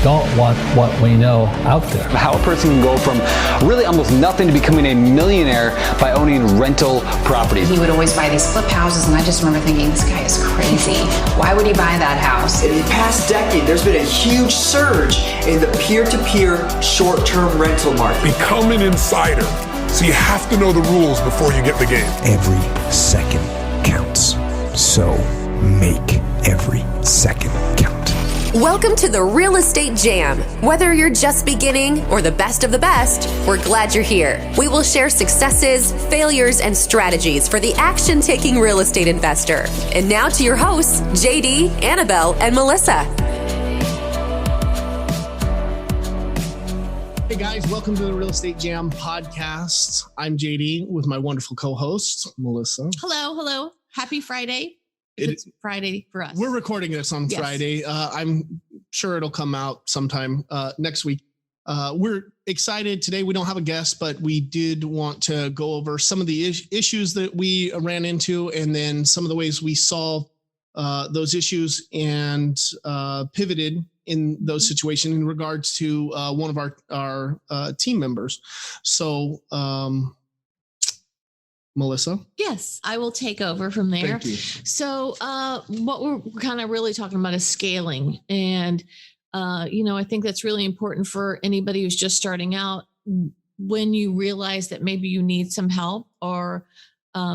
don't want what we know out there. How a person can go from really almost nothing to becoming a millionaire by owning rental properties. He would always buy these flip houses, and I just remember thinking, this guy is crazy. Why would he buy that house? In the past decade, there's been a huge surge in the peer-to-peer short-term rental market. Become an insider. So you have to know the rules before you get the game. Every second counts. So make every second count. Welcome to the Real Estate Jam. Whether you're just beginning or the best of the best, we're glad you're here. We will share successes, failures, and strategies for the action-taking real estate investor. And now to your hosts, JD, Annabelle, and Melissa. Hey guys, welcome to the Real Estate Jam podcast. I'm JD with my wonderful co-host, Melissa. Hello. Happy Friday. It's Friday for us. We're recording this on Friday. I'm sure it'll come out sometime next week. We're excited today. We don't have a guest, but we did want to go over some of the issues that we ran into and then some of the ways we solved those issues and pivoted in those situations in regards to one of our team members. So, Melissa? Yes, I will take over from there. Thank you. So what we're kind of really talking about is scaling. And, I think that's really important for anybody who's just starting out when you realize that maybe you need some help or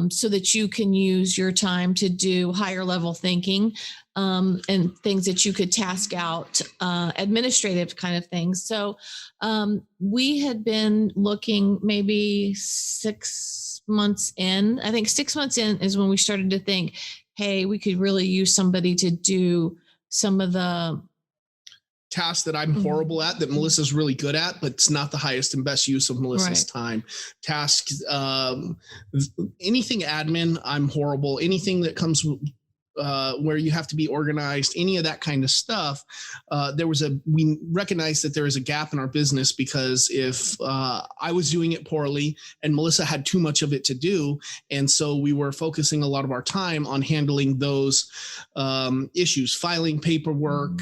so that you can use your time to do higher level thinking and things that you could task out, administrative kind of things. So we had been looking maybe 6 months in. I think 6 months in is when we started to think, hey, we could really use somebody to do some of the tasks that I'm horrible at that Melissa's really good at, but it's not the highest and best use of Melissa's time. Tasks, anything admin, I'm horrible. Anything that comes where you have to be organized, any of that kind of stuff. We recognized that there is a gap in our business because if I was doing it poorly and Melissa had too much of it to do. And so we were focusing a lot of our time on handling those issues, filing paperwork,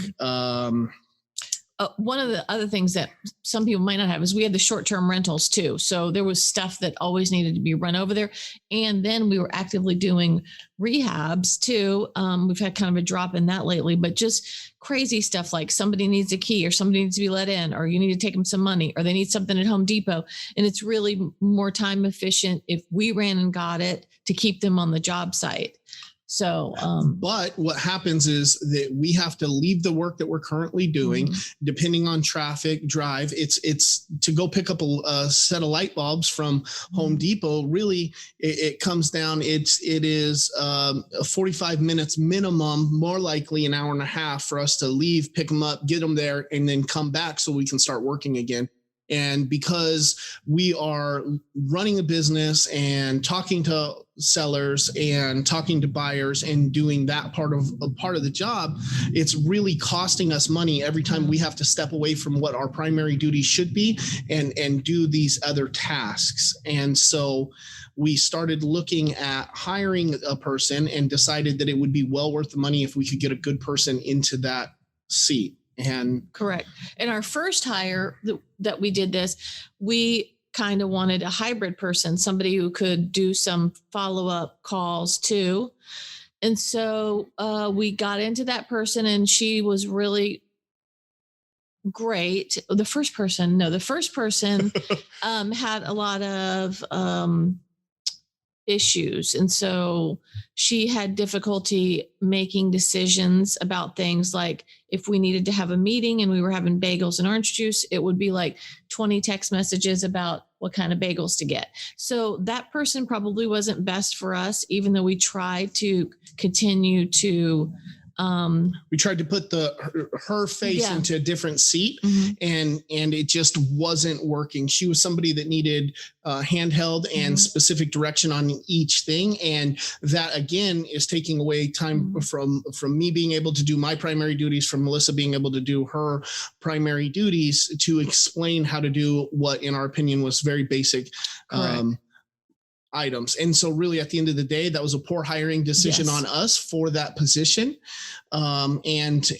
one of the other things that some people might not have is we had the short-term rentals too. So there was stuff that always needed to be run over there. And then we were actively doing rehabs too. We've had kind of a drop in that lately, but just crazy stuff like somebody needs a key or somebody needs to be let in, or you need to take them some money, or they need something at Home Depot. And it's really more time efficient if we ran and got it to keep them on the job site. So, but what happens is that we have to leave the work that we're currently doing, depending on traffic drive. It's to go pick up a set of light bulbs from Home Depot. Really, it comes down. It is 45 minutes minimum, more likely an hour and a half for us to leave, pick them up, get them there, and then come back so we can start working again. And because we are running a business and talking to sellers and talking to buyers and doing that part of the job, it's really costing us money every time we have to step away from what our primary duty should be and do these other tasks. And so we started looking at hiring a person and decided that it would be well worth the money if we could get a good person into that seat. And correct. And our first hire that we did this, we kind of wanted a hybrid person, somebody who could do some follow-up calls too. And so we got into that person and she was really great. The first person had a lot of issues. And so she had difficulty making decisions about things like if we needed to have a meeting and we were having bagels and orange juice, it would be like 20 text messages about what kind of bagels to get. So that person probably wasn't best for us, even though we tried to continue to we tried to put her face into a different seat, and it just wasn't working. She was somebody that needed handheld and specific direction on each thing, and that again is taking away time from me being able to do my primary duties, from Melissa being able to do her primary duties to explain how to do what, in our opinion, was very basic items. And so really at the end of the day, that was a poor hiring decision on us for that position. And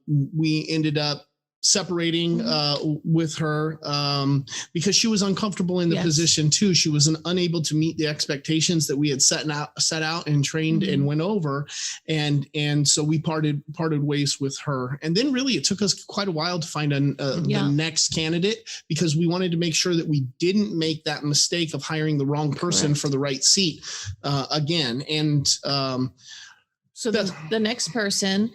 we ended up separating with her because she was uncomfortable in the position too. She was unable to meet the expectations that we had set out and trained and went over, and so we parted ways with her. And then really it took us quite a while to find the next candidate, because we wanted to make sure that we didn't make that mistake of hiring the wrong person for the right seat again. And so the next person,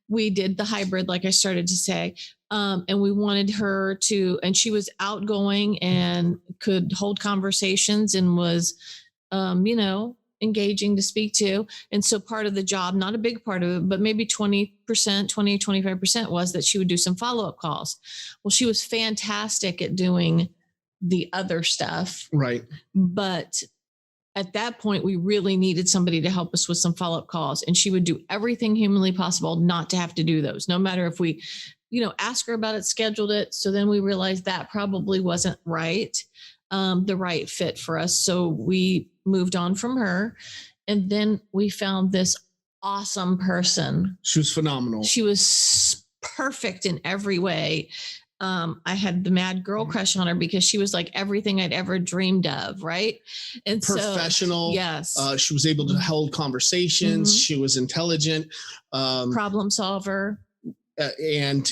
we did the hybrid, like I started to say. And we wanted her to, and she was outgoing and could hold conversations and was, engaging to speak to. And so part of the job, not a big part of it, but maybe 25% was that she would do some follow-up calls. Well, she was fantastic at doing the other stuff. Right. But at that point, we really needed somebody to help us with some follow-up calls. And she would do everything humanly possible not to have to do those, no matter if we, ask her about it, scheduled it. So then we realized that probably wasn't the right fit for us. So we moved on from her. And then we found this awesome person. She was phenomenal. She was perfect in every way. I had the mad girl crush on her because she was like everything I'd ever dreamed of. Right. And professional. Yes. She was able to hold conversations. She was intelligent. Problem solver. And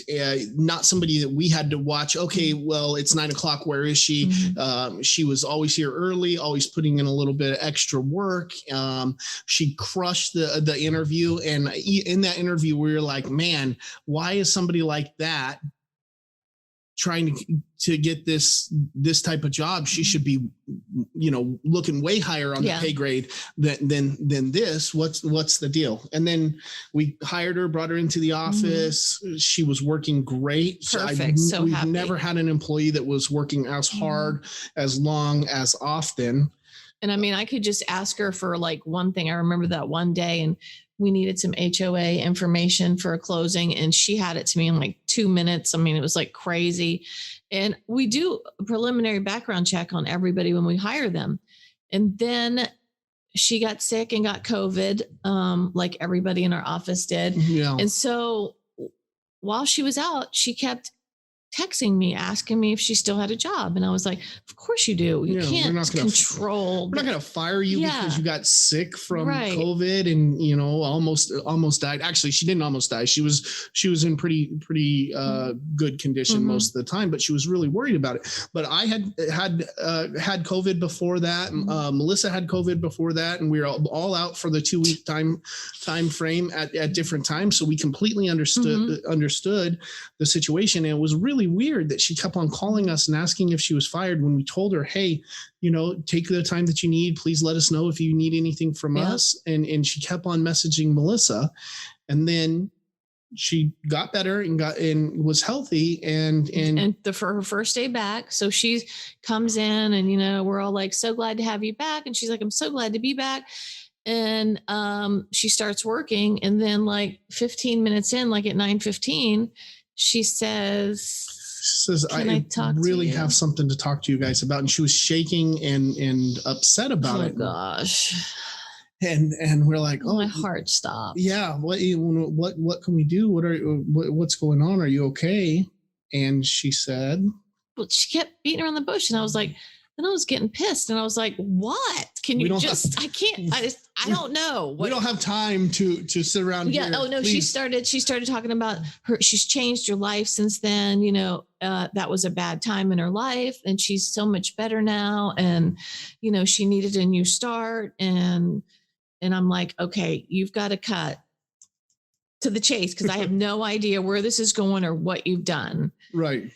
not somebody that we had to watch. Okay, well, it's 9:00. Where is she? She was always here early, always putting in a little bit of extra work. She crushed the interview. And in that interview, we were like, man, why is somebody like that trying to get this type of job? She should be, looking way higher on the pay grade than this. What's the deal? And then we hired her, brought her into the office. She was working great. Perfect. We've happy. Never had an employee that was working as hard, as long, as often. And I mean, I could just ask her for like one thing. I remember that one day, and we needed some HOA information for a closing, and she had it to me in like 2 minutes. I mean, it was like crazy. And we do a preliminary background check on everybody when we hire them. And then she got sick and got COVID, like everybody in our office did. Yeah. And so while she was out, she kept texting me, asking me if she still had a job. And I was like, of course you do. You can't control. We're not going to fire you because you got sick from COVID and, almost died. Actually, she didn't almost die. She was in pretty good condition most of the time, but she was really worried about it. But I had COVID before that. Melissa had COVID before that. And we were all out for the 2-week time frame at different times. So we completely understood the situation. And it was really weird that she kept on calling us and asking if she was fired when we told her, hey, take the time that you need. Please let us know if you need anything from us. And she kept on messaging Melissa. And then she got better and was healthy and for her first day back. So she comes in and, we're all like, so glad to have you back. And she's like, I'm so glad to be back. And she starts working. And then like 15 minutes in, like at 9:15, she says, I really have something to talk to you guys about. And she was shaking and upset about it. Oh gosh. And we're like, my heart stopped. Yeah. What can we do? What's going on? Are you okay? And she said, well, she kept beating around the bush. And I was like, then I was getting pissed and I was like, what? Can you just, I can't, I don't know. We don't have time to sit around here. Oh no, please. She started talking about she's changed her life since then. That was a bad time in her life and she's so much better now. And, she needed a new start. And I'm like, okay, you've got to cut to the chase because I have no idea where this is going or what you've done. Right.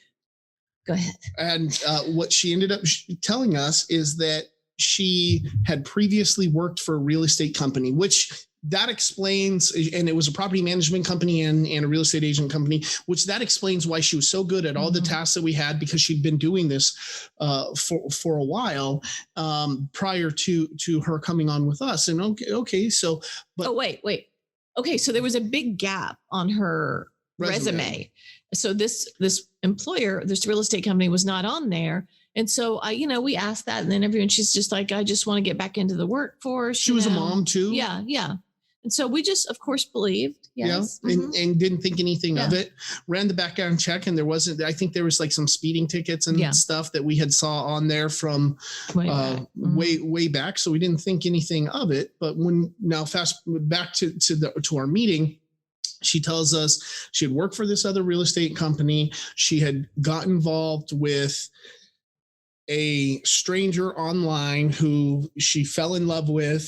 Go ahead. And what she ended up telling us is that she had previously worked for a real estate company, which that explains, and it was a property management company and a real estate agent company, which that explains why she was so good at all the tasks that we had, because she'd been doing this for a while prior to her coming on with us. And okay. So, but oh, wait. Okay. So there was a big gap on her resume. So this employer, this real estate company was not on there. And so we asked that in the interview and she's just like, I just want to get back into the workforce. She was a mom too. Yeah. And so we just, of course, believed. Yes. Yeah, and didn't think anything of Yeah. it. Ran the background check, and there wasn't. I think there was like some speeding tickets and stuff that we had saw on there from way back. So we didn't think anything of it. But when now fast back to our meeting, she tells us she had worked for this other real estate company. She had got involved with a stranger online who she fell in love with.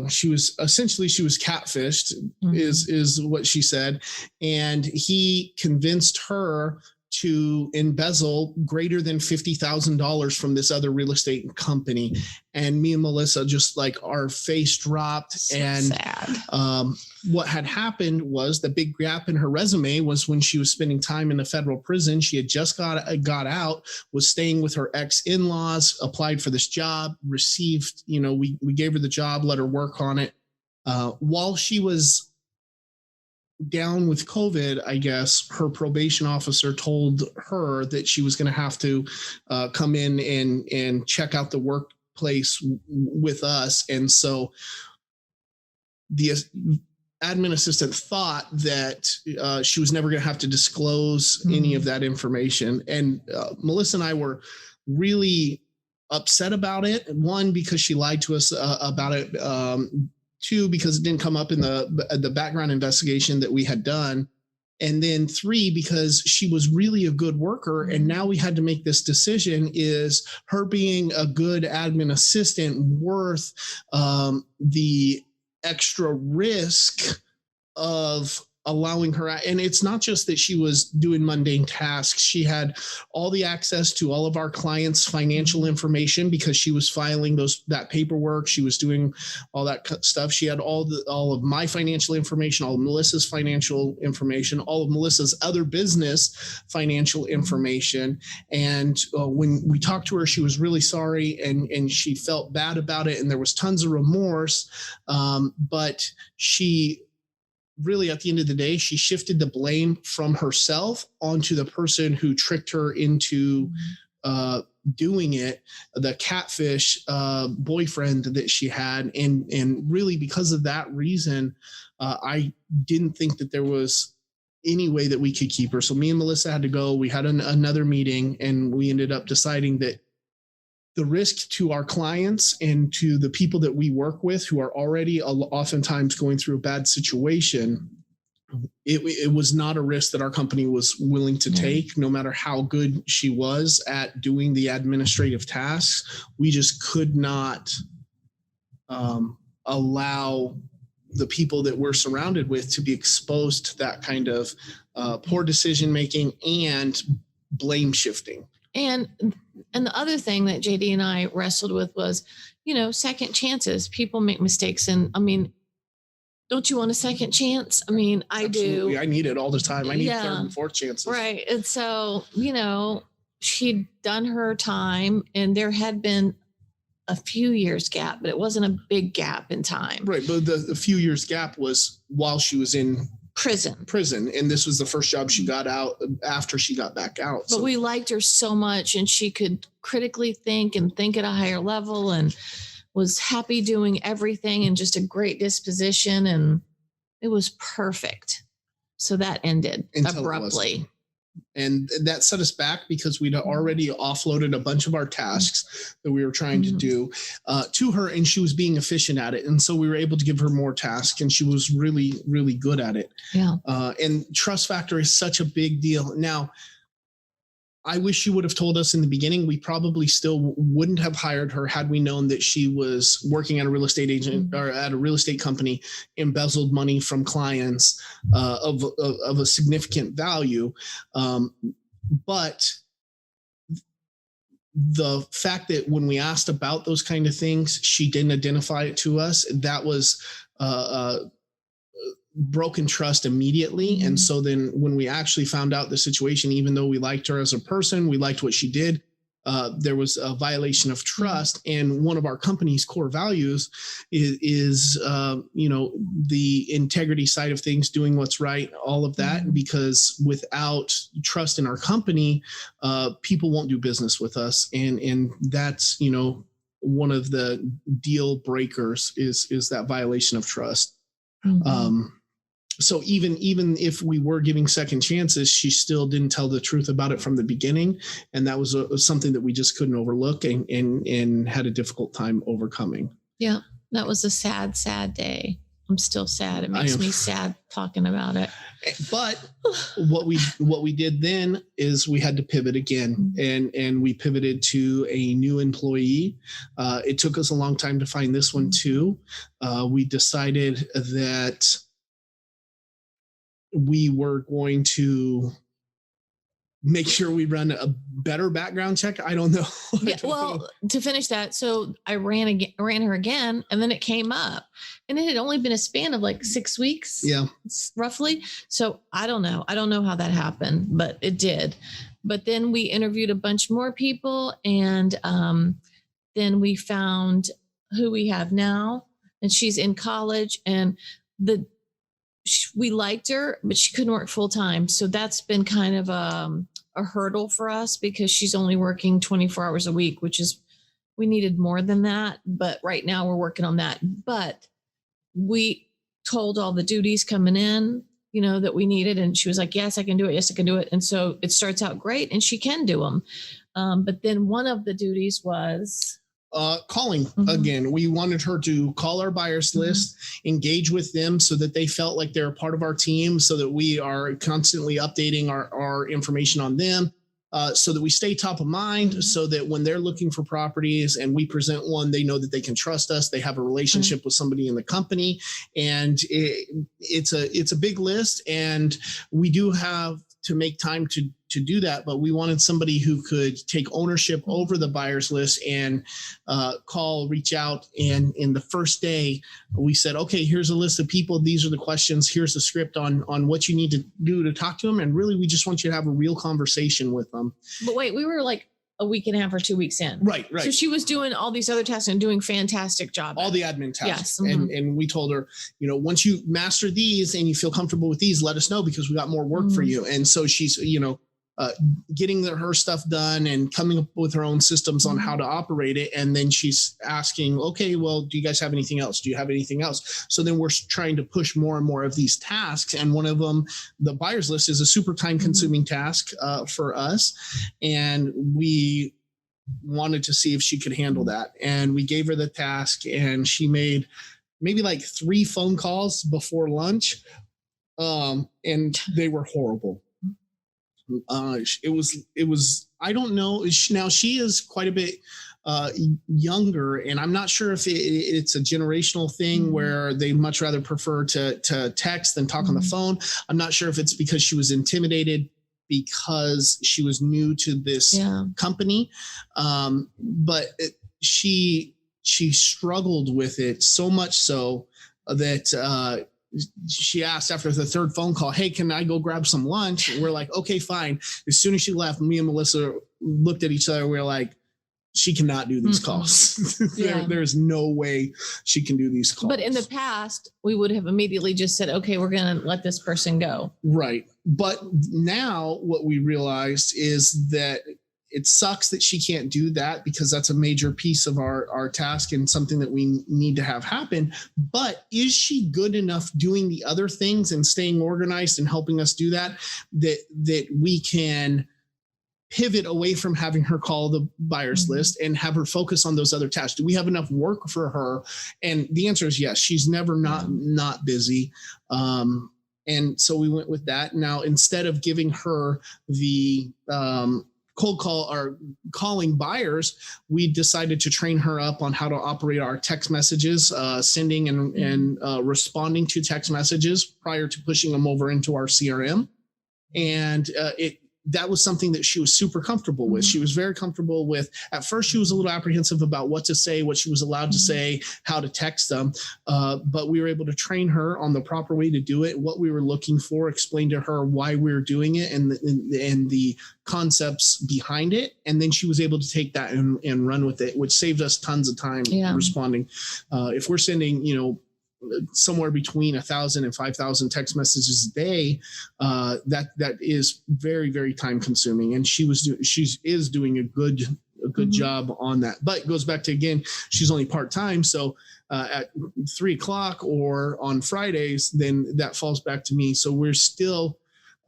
She was catfished, is what she said. And he convinced her to embezzle greater than $50,000 from this other real estate company. And me and Melissa just like our face dropped. So and sad. What had happened was the big gap in her resume was when she was spending time in a federal prison. She had just got out, was staying with her ex in-laws, applied for this job, received, we gave her the job, let her work on it. While she was down with COVID, I guess her probation officer told her that she was going to have to come in and check out the workplace with us. And so the admin assistant thought that she was never going to have to disclose any of that information. And Melissa and I were really upset about it. One, because she lied to us about it. Two, because it didn't come up in the background investigation that we had done. And then three, because she was really a good worker. And now we had to make this decision, is her being a good admin assistant worth the extra risk of allowing her? And it's not just that she was doing mundane tasks. She had all the access to all of our clients' financial information because she was filing that paperwork. She was doing all that stuff. She had all of my financial information, all of Melissa's financial information, all of Melissa's other business financial information. And when we talked to her, she was really sorry and she felt bad about it. And there was tons of remorse. But she really, at the end of the day, she shifted the blame from herself onto the person who tricked her into doing it, the catfish boyfriend that she had. And really, because of that reason, I didn't think that there was any way that we could keep her. So me and Melissa had to go. We had another meeting, and we ended up deciding that the risk to our clients and to the people that we work with who are already oftentimes going through a bad situation, it was not a risk that our company was willing to take, no matter how good she was at doing the administrative tasks. We just could not allow the people that we're surrounded with to be exposed to that kind of poor decision-making and blame shifting. And the other thing that JD and I wrestled with was, second chances. People make mistakes. And I mean, don't you want a second chance? I mean, I Absolutely. do. I need it all the time. I need third and fourth chances. Right. And so, she'd done her time, and there had been a few years gap, but it wasn't a big gap in time. Right. But the few years gap was while she was in prison. And this was the first job she got out after she got back out. But we liked her so much, and she could critically think and think at a higher level, and was happy doing everything, and just a great disposition. And it was perfect. So that ended abruptly. And that set us back because we'd already offloaded a bunch of our tasks that we were trying to do to her, and she was being efficient at it. And so we were able to give her more tasks, and she was really, really good at it. Yeah. And trust factor is such a big deal. Now, I wish she would have told us in the beginning. We probably still wouldn't have hired her had we known that she was working at a real estate agent or at a real estate company, embezzled money from clients of a significant value. But the fact that when we asked about those kind of things, she didn't identify it to us, that was broken trust immediately. And so then when we actually found out the situation, even though we liked her as a person, we liked what she did, there was a violation of trust. And one of our company's core values is the integrity side of things, doing what's right, all of that, because without trust in our company, people won't do business with us. And that's, one of the deal breakers is that violation of trust. So even if we were giving second chances, she still didn't tell the truth about it from the beginning, and that was something that we just couldn't overlook and had a difficult time overcoming. Yeah, that was a sad, sad day. I'm still sad. It makes me sad talking about it. But what we did then is we had to pivot again, and we pivoted to a new employee. It took us a long time to find this one too. We decided that we were going to make sure we run a better background check. I don't know. To finish that, so I ran her again, and then it came up, and it had only been a span of like 6 weeks, roughly. So I don't know how that happened, but it did. But then we interviewed a bunch more people, and then we found who we have now, and she's in college, and we liked her, but she couldn't work full time. So that's been kind of a hurdle for us, because she's only working 24 hours a week, which is, we needed more than that. But right now we're working on that. But we told all the duties coming in, that we needed. And she was like, yes, I can do it. Yes, I can do it. And so it starts out great, and she can do them. But then one of the duties was calling again. We wanted her to call our buyers list, engage with them so that they felt like they're a part of our team, so that we are constantly updating our information on them, so that we stay top of mind, so that when they're looking for properties and we present one, they know that they can trust us. They have a relationship with somebody in the company, and it's a big list, and we do have to make time to do that, but we wanted somebody who could take ownership over the buyers list and reach out. And in the first day, we said, okay, here's a list of people. These are the questions. Here's the script on what you need to do to talk to them. And really, we just want you to have a real conversation with them. But wait, we were like a week and a half or 2 weeks in. Right. So she was doing all these other tasks and doing fantastic job. All the admin tasks. Yes. And we told her, once you master these and you feel comfortable with these, let us know, because we got more work for you. And so she's, getting her stuff done and coming up with her own systems on how to operate it. And then she's asking, okay, well, do you guys have anything else? Do you have anything else? So then we're trying to push more and more of these tasks. And one of them, the buyers list, is a super time consuming task for us. And we wanted to see if she could handle that. And we gave her the task, and she made maybe like 3 phone calls before lunch. And they were horrible. It was, I don't know. Now she is quite a bit younger, and I'm not sure if it's a generational thing where they much rather prefer to text than talk on the phone. I'm not sure if it's because she was intimidated because she was new to this company. But she struggled with it so much so that she asked after the 3rd phone call, hey, can I go grab some lunch? And we're like, okay, fine. As soon as she left, me and Melissa looked at each other. We were like, she cannot do these calls. There's no way she can do these calls. But in the past, we would have immediately just said, okay, we're going to let this person go. Right. But now what we realized is that it sucks that she can't do that, because that's a major piece of our task and something that we need to have happen. But is she good enough doing the other things and staying organized and helping us do that we can pivot away from having her call the buyers list and have her focus on those other tasks? Do we have enough work for her? And the answer is yes. She's never not busy. And so we went with that. Now, instead of giving her the cold call or calling buyers, we decided to train her up on how to operate our text messages, sending and responding to text messages prior to pushing them over into our CRM. And that was something that she was super comfortable with. She was very comfortable with. At first, she was a little apprehensive about what to say, what she was allowed to say, how to text them. But we were able to train her on the proper way to do it, what we were looking for, explain to her why we were doing it and the concepts behind it. And then she was able to take that and run with it, which saved us tons of time responding. If we're sending, somewhere between 1,000 and 5,000 text messages a day, that is very, very time consuming. And she is doing a good job on that. But it goes back to, again, she's only part-time. So at 3:00 or on Fridays, then that falls back to me. So we're still,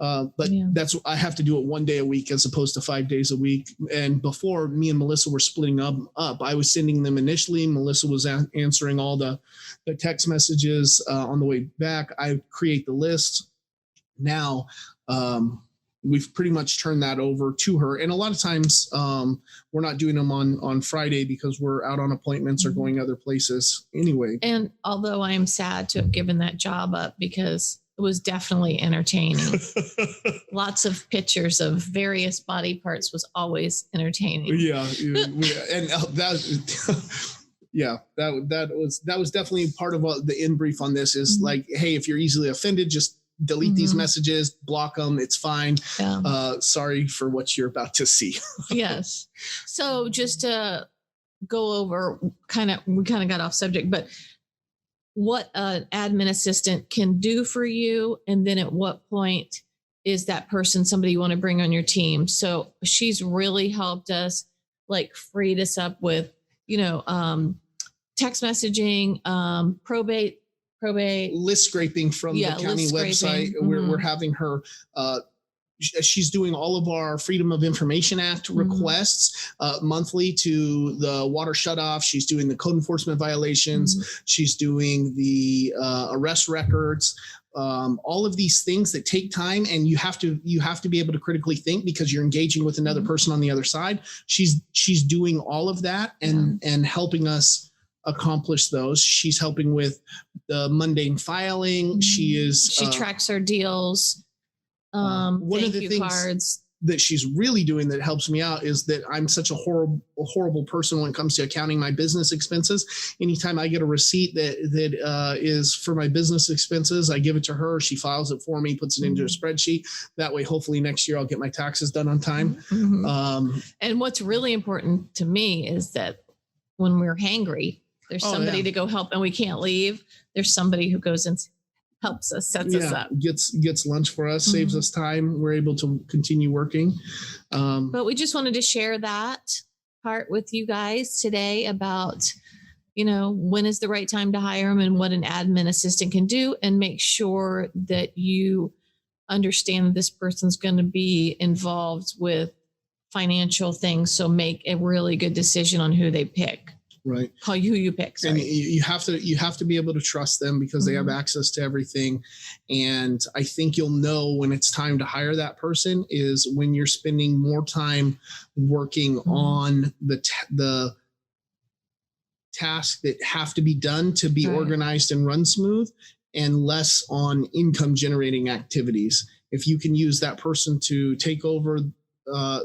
that's, I have to do it 1 day a week as opposed to 5 days a week. And before, me and Melissa were splitting up. I was sending them initially. Melissa was answering all the text messages on the way back. I create the list. Now, we've pretty much turned that over to her. And a lot of times we're not doing them on Friday because we're out on appointments or going other places anyway. And although I am sad to have given that job up because it was definitely entertaining. Lots of pictures of various body parts was always entertaining. Yeah. And that was definitely part of the in brief on this is like, hey, if you're easily offended, just delete these messages, block them. It's fine. Yeah. Sorry for what you're about to see. Yes. So just to go over we kind of got off subject, but what an admin assistant can do for you. And then at what point is that person somebody you want to bring on your team? So she's really helped us, like freed us up with, text messaging, probate list scraping from the county website. We're having her, she's doing all of our Freedom of Information Act requests monthly to the water shutoff. She's doing the code enforcement violations. She's doing the arrest records. All of these things that take time, and you have to be able to critically think because you're engaging with another person on the other side. She's doing all of that and helping us accomplish those. She's helping with the mundane filing. She tracks our deals. One of the things cards that she's really doing that helps me out is that I'm such a horrible person when it comes to accounting my business expenses. Anytime I get a receipt that is for my business expenses, I give it to her. She files it for me, puts it into a spreadsheet. That way, hopefully next year I'll get my taxes done on time. And what's really important to me is that when we're hangry, there's somebody to go help and we can't leave. There's somebody who goes and helps us, sets us up. Gets lunch for us, saves us time. We're able to continue working. But we just wanted to share that part with you guys today about, when is the right time to hire them and what an admin assistant can do, and make sure that you understand this person's going to be involved with financial things. So make a really good decision on who they pick. Right. Who you pick. Sorry. And you have to be able to trust them because they have access to everything. And I think you'll know when it's time to hire that person is when you're spending more time working on the tasks that have to be done to be organized and run smooth, and less on income generating activities. If you can use that person to take over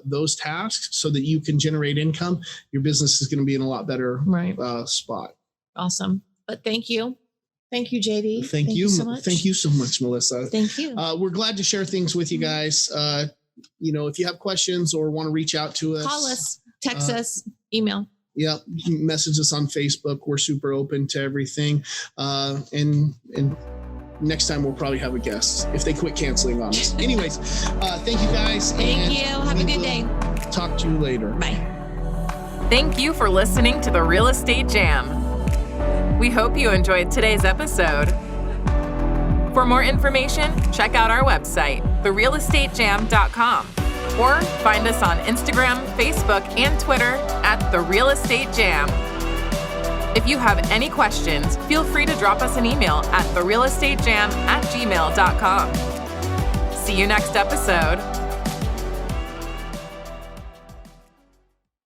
those tasks so that you can generate income, your business is going to be in a lot better spot. Awesome. But thank you, JD. Thank you so much. Thank you so much, Melissa. Thank you. We're glad to share things with you guys. If you have questions or want to reach out to us, call us, text us, email. Yeah, message us on Facebook. We're super open to everything. And next time we'll probably have a guest if they quit canceling on us. Anyways, thank you guys. Thank you. Have a good day. Talk to you later. Bye. Thank you for listening to the Real Estate Jam. We hope you enjoyed today's episode. For more information, check out our website, therealestatejam.com, or find us on Instagram, Facebook, and Twitter at The Real Estate Jam. If you have any questions, feel free to drop us an email at therealestatejam@gmail.com. See you next episode.